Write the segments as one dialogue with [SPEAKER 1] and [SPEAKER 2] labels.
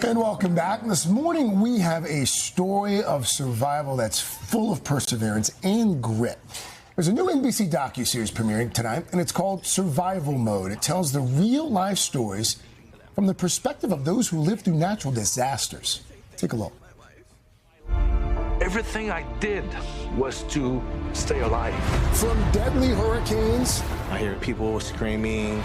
[SPEAKER 1] And welcome back. This morning we have a story of survival that's full of perseverance and grit. There's a new NBC docuseries premiering tonight, and it's called Survival Mode. It tells the real-life stories from the perspective of those who live through natural disasters. Take a look.
[SPEAKER 2] Everything I did was to stay alive.
[SPEAKER 1] From deadly hurricanes,
[SPEAKER 3] I hear people screaming,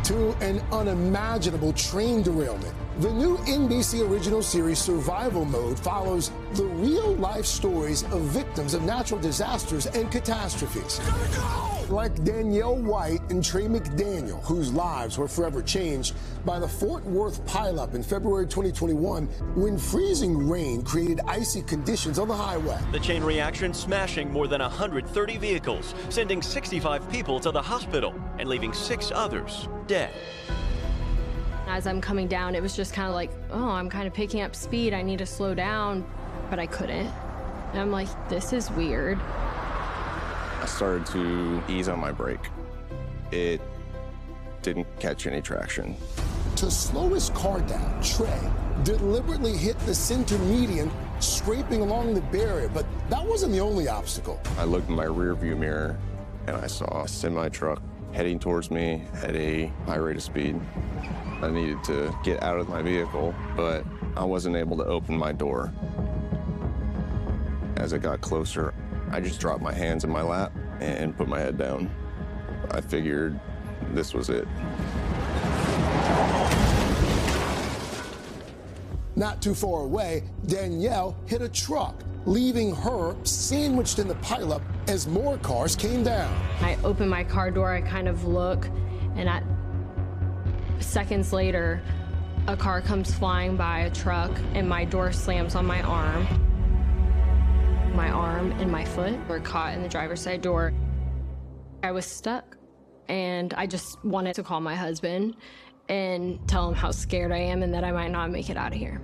[SPEAKER 1] to an unimaginable train derailment. The new NBC original series Survival Mode follows the real-life stories of victims of natural disasters and catastrophes. Like Danielle White and Trey McDaniel, whose lives were forever changed by the Fort Worth Pileup in February 2021 when freezing rain created icy conditions on the highway.
[SPEAKER 4] The chain reaction smashing more than 130 vehicles, sending 65 people to the hospital and leaving 6 others dead.
[SPEAKER 5] As I'm coming down, it was just kind of like, oh, I'm kind of picking up speed. I need to slow down, but I couldn't. And I'm like, this is weird.
[SPEAKER 3] I started to ease on my brake. It didn't catch any traction.
[SPEAKER 1] To slow his car down, Trey deliberately hit the center median, scraping along the barrier, but that wasn't the only obstacle.
[SPEAKER 3] I looked in my rearview mirror and I saw a semi-truck heading towards me at a high rate of speed. I needed to get out of my vehicle, but I wasn't able to open my door. As it got closer, I just dropped my hands in my lap and put my head down. I figured this was it.
[SPEAKER 1] Not too far away, Danielle hit a truck, leaving her sandwiched in the pileup as more cars came down.
[SPEAKER 5] I open my car door, I kind of look, and seconds later, a car comes flying by, a truck, and my door slams on my arm. My arm and my foot were caught in the driver's side door. I was stuck, and I just wanted to call my husband and tell him how scared I am and that I might not make it out of here.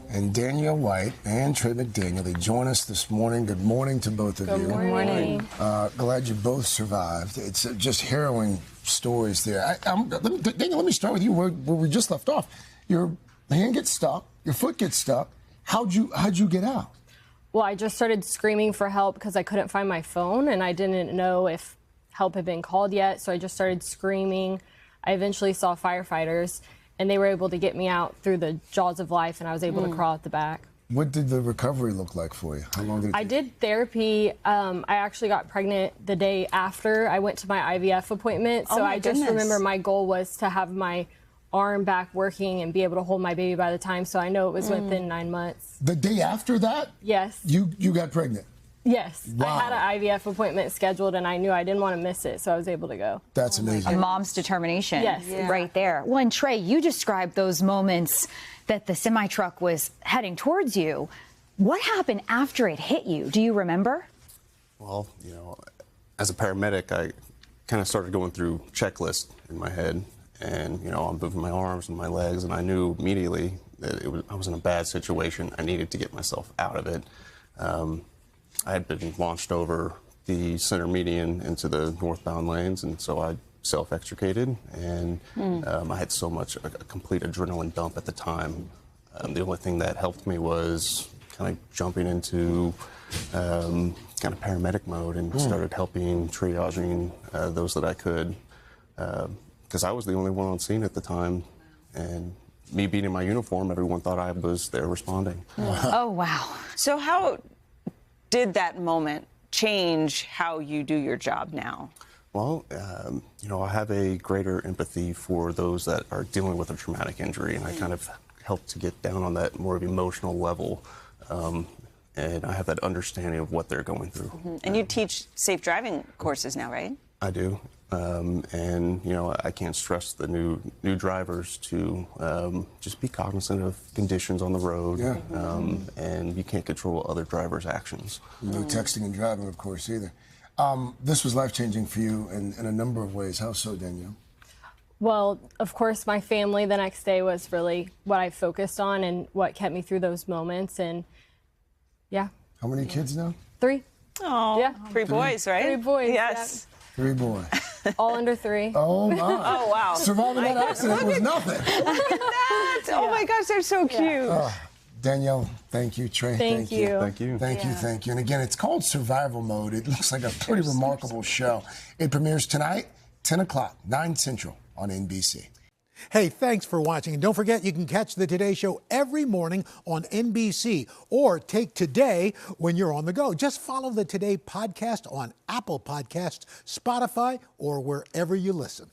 [SPEAKER 1] And Danielle White and Trey McDaniel, they join us this morning. Good morning to both of you.
[SPEAKER 5] Good morning.
[SPEAKER 1] Glad you both survived. It's just harrowing stories there. Danielle, let me start with you where we just left off. Your hand gets stuck, your foot gets stuck. How'd you get out?
[SPEAKER 5] Well, I just started screaming for help because I couldn't find my phone, and I didn't know if help had been called yet, so I just started screaming. I eventually saw firefighters, and they were able to get me out through the jaws of life, and I was able to crawl out the back.
[SPEAKER 1] What did the recovery look like for you? How long did it take?
[SPEAKER 5] I did therapy. I actually got pregnant the day after I went to my IVF appointment, so I just remember my goal was to have my arm back working and be able to hold my baby by the time, so I know it was within 9 months.
[SPEAKER 1] The day after that?
[SPEAKER 5] Yes.
[SPEAKER 1] You got pregnant?
[SPEAKER 5] Yes.
[SPEAKER 1] Wow.
[SPEAKER 5] I had an IVF appointment scheduled, and I knew I didn't want to miss it, so I was able to go.
[SPEAKER 1] That's amazing.
[SPEAKER 6] A mom's determination.
[SPEAKER 5] Yes. Yeah.
[SPEAKER 6] Right there. Well, and Trey, you described those moments that the semi-truck was heading towards you. What happened after it hit you? Do you remember?
[SPEAKER 7] Well, as a paramedic, I kind of started going through checklists in my head. And, I'm moving my arms and my legs, and I knew immediately that I was in a bad situation. I needed to get myself out of it. I had been launched over the center median into the northbound lanes, and so I self-extricated, and I had a complete adrenaline dump at the time. The only thing that helped me was kind of jumping into kind of paramedic mode and started helping, triaging those that I could. Because I was the only one on scene at the time, and me being in my uniform, everyone thought I was there responding.
[SPEAKER 6] Oh, wow.
[SPEAKER 8] So how did that moment change how you do your job now?
[SPEAKER 7] Well, I have a greater empathy for those that are dealing with a traumatic injury, and I kind of help to get down on that more of emotional level, and I have that understanding of what they're going through.
[SPEAKER 8] And you teach safe driving courses now, right?
[SPEAKER 7] I do. And I can't stress the new drivers to just be cognizant of conditions on the road.
[SPEAKER 1] Yeah.
[SPEAKER 7] And you can't control other drivers' actions.
[SPEAKER 1] No texting and driving, of course, either. This was life-changing for you in a number of ways. How so, Danielle?
[SPEAKER 5] Well, of course, my family the next day was really what I focused on and what kept me through those moments. And yeah.
[SPEAKER 1] How many kids now?
[SPEAKER 5] 3.
[SPEAKER 8] Oh,
[SPEAKER 5] yeah.
[SPEAKER 8] 3 boys, right?
[SPEAKER 5] 3 boys.
[SPEAKER 8] Yes.
[SPEAKER 1] Yeah. 3 boys.
[SPEAKER 5] All under 3.
[SPEAKER 1] Oh, my.
[SPEAKER 8] Oh, wow.
[SPEAKER 1] Surviving that accident was nothing.
[SPEAKER 8] Look at that. Oh, my gosh, they're so cute.
[SPEAKER 1] Danielle, thank you. Trey,
[SPEAKER 5] Thank you.
[SPEAKER 7] Thank you.
[SPEAKER 1] Thank you. And again, it's called Survival Mode. It looks like a pretty remarkable show. It premieres tonight, 10 o'clock, 9 Central on NBC.
[SPEAKER 9] Hey, thanks for watching. And don't forget, you can catch the Today Show every morning on NBC or take Today when you're on the go. Just follow the Today podcast on Apple Podcasts, Spotify, or wherever you listen.